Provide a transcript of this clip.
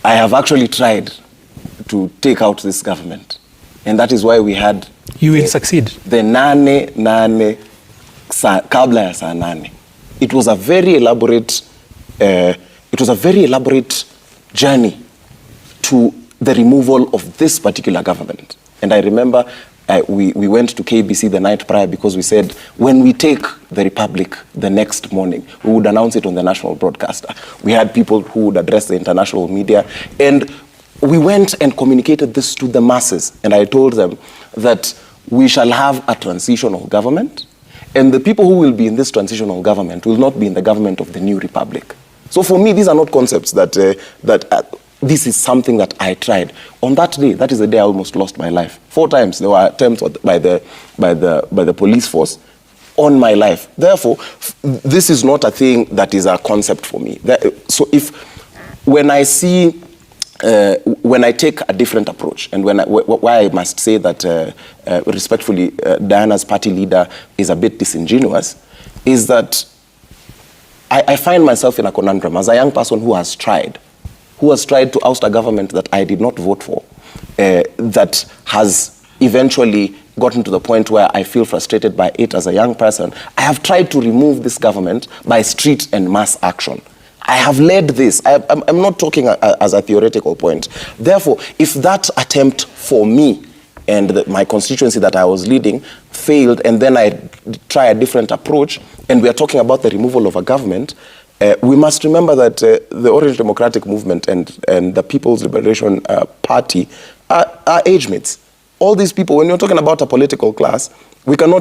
I have actually tried to take out this government. And that is why we had... You will succeed. The kabla ya saa nane. It was a very elaborate journey to the removal of this particular government. And I remember we went to KBC the night prior because we said, when we take the Republic the next morning, we would announce it on the national broadcaster. We had people who would address the international media. And we went and communicated this to the masses. And I told them that we shall have a transitional government. And the people who will be in this transitional government will not be in the government of the new Republic. So for me, these are not concepts that, this is something that I tried. On that day, that is the day I almost lost my life. 4 times there were attempts by the police force on my life. Therefore, this is not a thing that is a concept for me. So when I take a different approach, and why I must say that respectfully, Diana's party leader is a bit disingenuous, is that I find myself in a conundrum as a young person who has tried to oust a government that I did not vote for, that has eventually gotten to the point where I feel frustrated by it as a young person. I have tried to remove this government by street and mass action. I have led this. I'm not talking as a theoretical point. Therefore, if that attempt for me and my constituency that I was leading failed, and then I try a different approach, and we are talking about the removal of a government, we must remember that the Orange Democratic Movement and the People's Liberation Party are age mates. All these people, when you're talking about a political class, we cannot